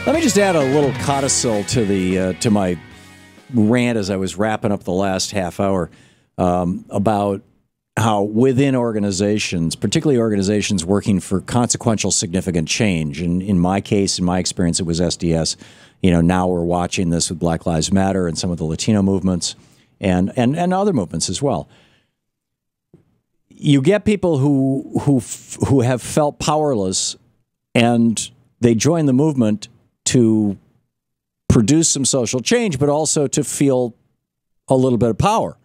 Let me just add a little codicil to the to my rant as I was wrapping up the last half hour about how within organizations, particularly organizations working for consequential significant change, and in my case, in my experience, it was SDS. You know, now we're watching this with Black Lives Matter and some of the Latino movements and other movements as well. You get people who have felt powerless, and they join the movement to produce some social change, but also to feel a little bit of power.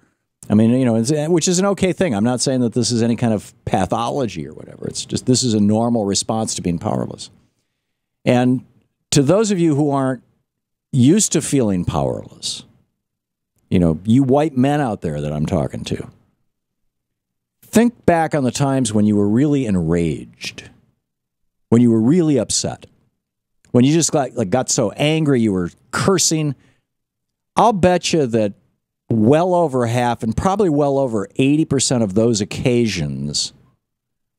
I mean, you know, which is an okay thing. I'm not saying that this is any kind of pathology or whatever. It's just this is a normal response to being powerless. And to those of you who aren't used to feeling powerless, you know, you white men out there that I'm talking to, think back on the times when you were really enraged, when you were really upset, when you just got so angry you were cursing. I'll bet you that well over half and probably well over 80% of those occasions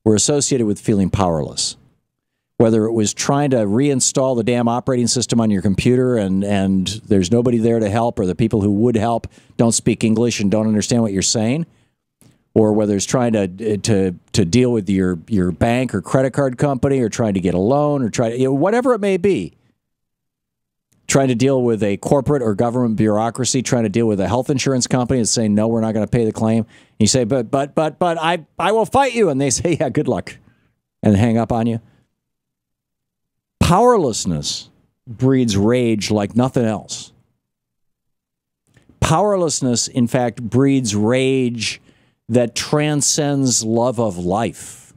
were associated with feeling powerless. Whether it was trying to reinstall the damn operating system on your computer and there's nobody there to help, or the people who would help don't speak English and don't understand what you're saying, or whether it's trying to deal with your bank or credit card company, or trying to get a loan, or whatever it may be. Trying to deal with a corporate or government bureaucracy, trying to deal with a health insurance company that's saying, no, we're not going to pay the claim. And you say, but I will fight you. And they say, yeah, good luck. And hang up on you. Powerlessness breeds rage like nothing else. Powerlessness, in fact, breeds rage that transcends love of life.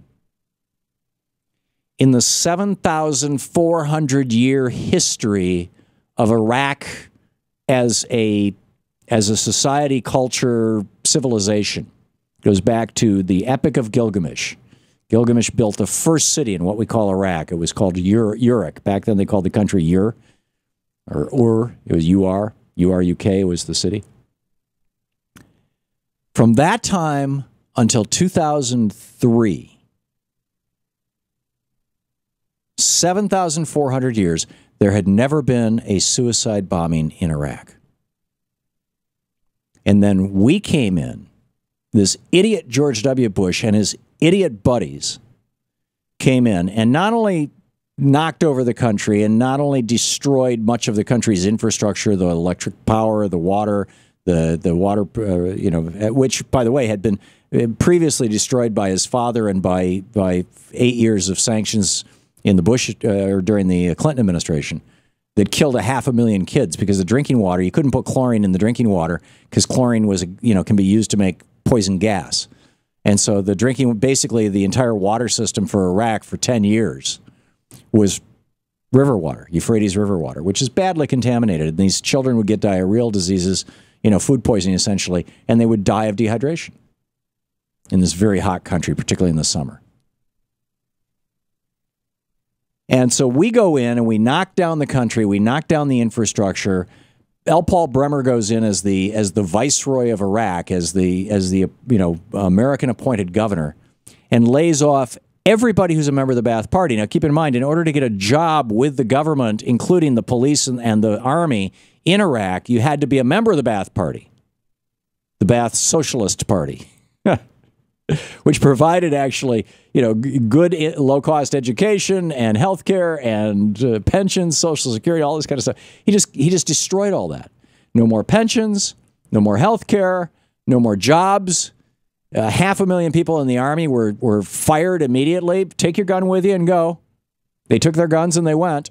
In the 7,400-year history of Iraq as a society, culture, civilization, goes back to the Epic of Gilgamesh. Gilgamesh built the first city in what we call Iraq. It was called Uruk. Back then they called the country Ur, or Ur. It was U-R. U-R-U-K was the city. From that time until 2003, 7,400 years, there had never been a suicide bombing in Iraq. And then we came in, this idiot George W. Bush and his idiot buddies came in and not only knocked over the country and not only destroyed much of the country's infrastructure, the electric power, the water, which, by the way, had been previously destroyed by his father and by 8 years of sanctions in the Bush or during the Clinton administration that killed 500,000 kids because the drinking water, you couldn't put chlorine in the drinking water because chlorine was, can be used to make poison gas. And so basically the entire water system for Iraq for 10 years was river water, Euphrates River water, which is badly contaminated. And these children would get diarrheal diseases, food poisoning essentially, and they would die of dehydration in this very hot country, particularly in the summer. And so we go in and we knock down the country, we knock down the infrastructure. L. Paul Bremer goes in as the viceroy of Iraq, as the American appointed governor, and lays off everybody who's a member of the Ba'ath Party. Now, keep in mind, in order to get a job with the government, including the police and the army in Iraq, you had to be a member of the Ba'ath Party, the Ba'ath Socialist Party, which provided actually, good low-cost education and health care and pensions, Social Security, all this kind of stuff. He just destroyed all that. No more pensions, no more health care, no more jobs. 500,000 people in the army were fired immediately. Take your gun with you and go. They took their guns and they went.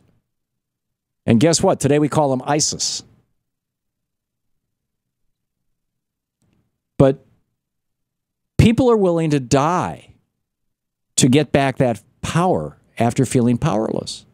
And guess what? Today we call them ISIS. But people are willing to die to get back that power after feeling powerless.